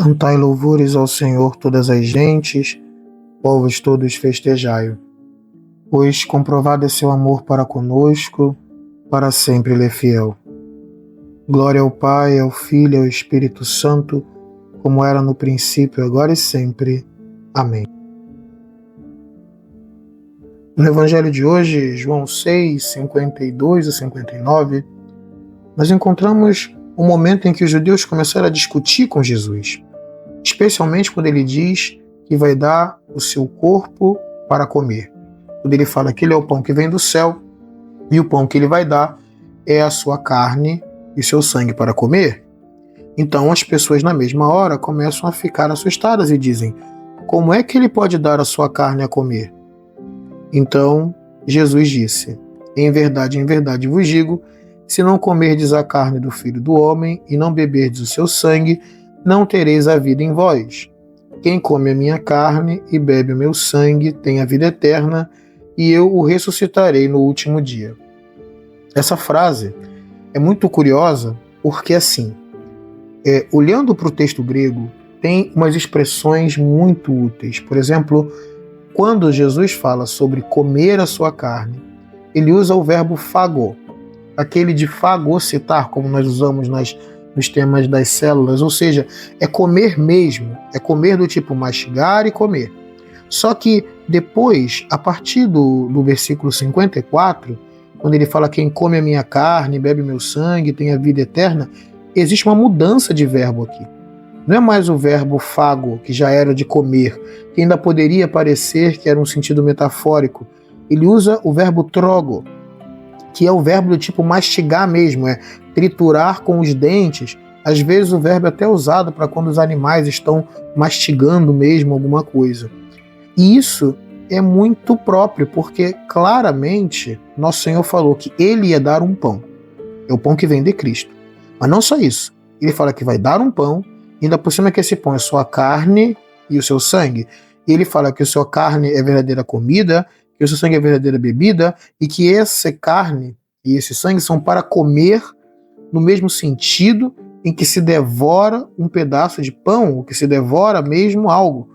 Cantai louvores ao Senhor todas as gentes, povos todos festejai-o. Pois comprovado é seu amor para conosco, para sempre ele é fiel. Glória ao Pai, ao Filho e ao Espírito Santo, como era no princípio, agora e sempre. Amém. No Evangelho de hoje, João 6, 52 a 59, nós encontramos um momento em que os judeus começaram a discutir com Jesus, especialmente quando ele diz que vai dar o seu corpo para comer. Quando ele fala que ele é o pão que vem do céu e o pão que ele vai dar é a sua carne e o seu sangue para comer. Então as pessoas na mesma hora começam a ficar assustadas e dizem: como é que ele pode dar a sua carne a comer? Então Jesus disse: em verdade vos digo, se não comerdes a carne do Filho do Homem e não beberdes o seu sangue, não tereis a vida em vós. Quem come a minha carne e bebe o meu sangue tem a vida eterna, e eu o ressuscitarei no último dia. Essa frase é muito curiosa porque, assim, olhando para o texto grego, tem umas expressões muito úteis. Por exemplo, quando Jesus fala sobre comer a sua carne, ele usa o verbo phagô, aquele de fagocitar, como nós usamos nos temas das células, ou seja, é comer mesmo, é comer do tipo mastigar e comer. Só que depois, a partir do versículo 54, quando ele fala quem come a minha carne, bebe meu sangue, tem a vida eterna, existe uma mudança de verbo aqui. Não é mais o verbo fago, que já era de comer, que ainda poderia parecer que era um sentido metafórico. Ele usa o verbo trogo, que é o verbo do tipo mastigar mesmo, é triturar com os dentes. Às vezes o verbo é até usado para quando os animais estão mastigando mesmo alguma coisa. E isso é muito próprio, porque claramente nosso Senhor falou que ele ia dar um pão. É o pão que vem de Cristo. Mas não só isso. Ele fala que vai dar um pão, ainda por cima que esse pão é sua carne e o seu sangue. E ele fala que a sua carne é verdadeira comida, que o seu sangue é verdadeira bebida, e que essa carne e esse sangue são para comer no mesmo sentido em que se devora um pedaço de pão, ou que se devora mesmo algo.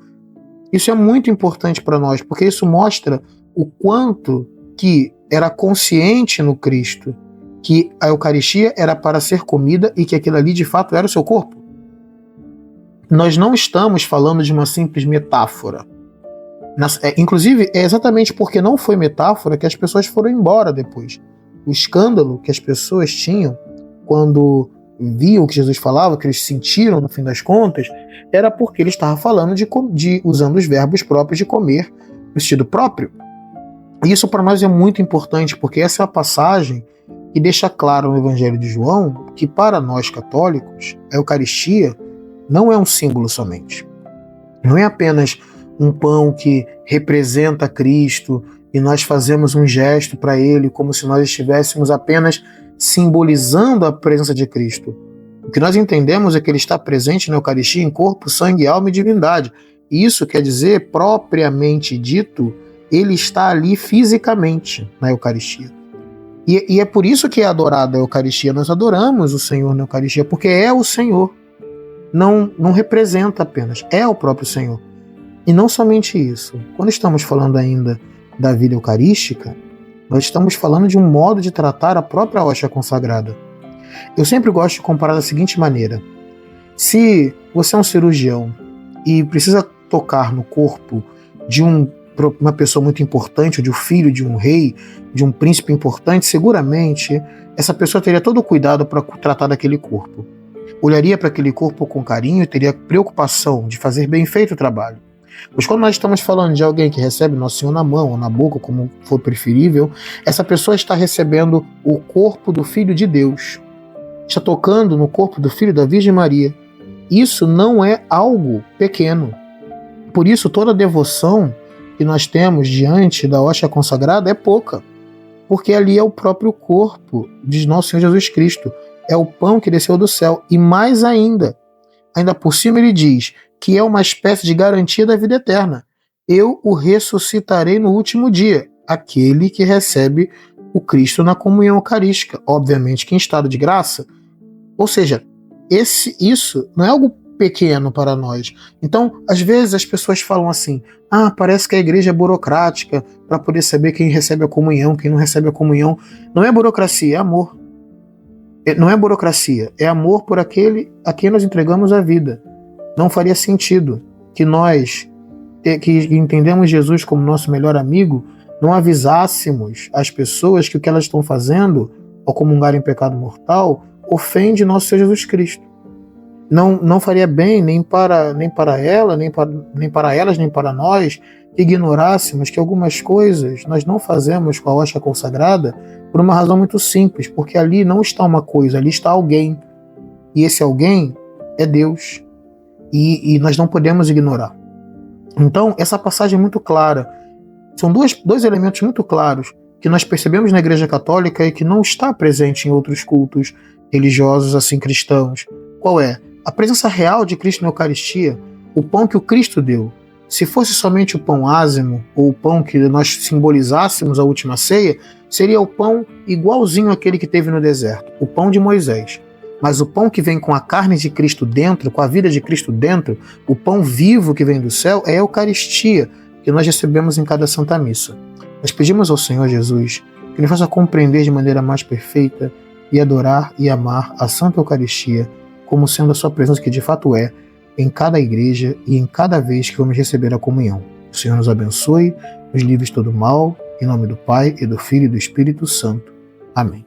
Isso é muito importante para nós, porque isso mostra o quanto que era consciente no Cristo que a Eucaristia era para ser comida e que aquilo ali de fato era o seu corpo. Nós não estamos falando de uma simples metáfora. Inclusive, é exatamente porque não foi metáfora que as pessoas foram embora depois. O escândalo que as pessoas tinham quando viam o que Jesus falava, que eles sentiram no fim das contas, era porque ele estava falando usando os verbos próprios de comer no sentido próprio. E isso para nós é muito importante, porque essa é a passagem que deixa claro no Evangelho de João que para nós católicos a Eucaristia não é um símbolo somente. Não é apenas um pão que representa Cristo e nós fazemos um gesto para ele como se nós estivéssemos apenas simbolizando a presença de Cristo. O que nós entendemos é que ele está presente na Eucaristia em corpo, sangue, alma e divindade. E isso quer dizer, propriamente dito, ele está ali fisicamente na Eucaristia. E é por isso que é adorada a Eucaristia. Nós adoramos o Senhor na Eucaristia, porque é o Senhor. Não representa apenas, é o próprio Senhor. E não somente isso. Quando estamos falando ainda da vida eucarística, nós estamos falando de um modo de tratar a própria hóstia consagrada. Eu sempre gosto de comparar da seguinte maneira: se você é um cirurgião e precisa tocar no corpo de uma pessoa muito importante, ou de um filho de um rei, de um príncipe importante, seguramente essa pessoa teria todo o cuidado para tratar daquele corpo. Olharia para aquele corpo com carinho e teria preocupação de fazer bem feito o trabalho. Mas quando nós estamos falando de alguém que recebe Nosso Senhor na mão ou na boca, como for preferível, essa pessoa está recebendo o corpo do Filho de Deus. Está tocando no corpo do Filho da Virgem Maria. Isso não é algo pequeno. Por isso, toda a devoção que nós temos diante da hóstia consagrada é pouca. Porque ali é o próprio corpo de Nosso Senhor Jesus Cristo. É o pão que desceu do céu. E mais ainda por cima ele diz que é uma espécie de garantia da vida eterna. Eu o ressuscitarei no último dia, aquele que recebe o Cristo na comunhão eucarística, obviamente que em estado de graça. Ou seja, isso não é algo pequeno para nós. Então, às vezes as pessoas falam assim: ah, parece que a igreja é burocrática para poder saber quem recebe a comunhão, quem não recebe a comunhão. Não é burocracia, é amor. Não é burocracia, é amor por aquele a quem nós entregamos a vida. Não faria sentido que nós, que entendemos Jesus como nosso melhor amigo, não avisássemos as pessoas que o que elas estão fazendo ao comungar em pecado mortal ofende nosso Senhor Jesus Cristo. Não faria bem nem para ela, nem para elas, nem para nós, que ignorássemos que algumas coisas nós não fazemos com a hóstia consagrada por uma razão muito simples, porque ali não está uma coisa, ali está alguém. E esse alguém é Deus. E nós não podemos ignorar. Então, essa passagem é muito clara. São dois elementos muito claros que nós percebemos na Igreja Católica e que não está presente em outros cultos religiosos, assim, cristãos. Qual é? A presença real de Cristo na Eucaristia, o pão que o Cristo deu. Se fosse somente o pão ázimo, ou o pão que nós simbolizássemos a última ceia, seria o pão igualzinho àquele que teve no deserto, o pão de Moisés. Mas o pão que vem com a carne de Cristo dentro, com a vida de Cristo dentro, o pão vivo que vem do céu, é a Eucaristia, que nós recebemos em cada Santa Missa. Nós pedimos ao Senhor Jesus que nos faça compreender de maneira mais perfeita e adorar e amar a Santa Eucaristia como sendo a sua presença que de fato é em cada igreja e em cada vez que vamos receber a comunhão. O Senhor nos abençoe, nos livre de todo mal, em nome do Pai, e do Filho e do Espírito Santo. Amém.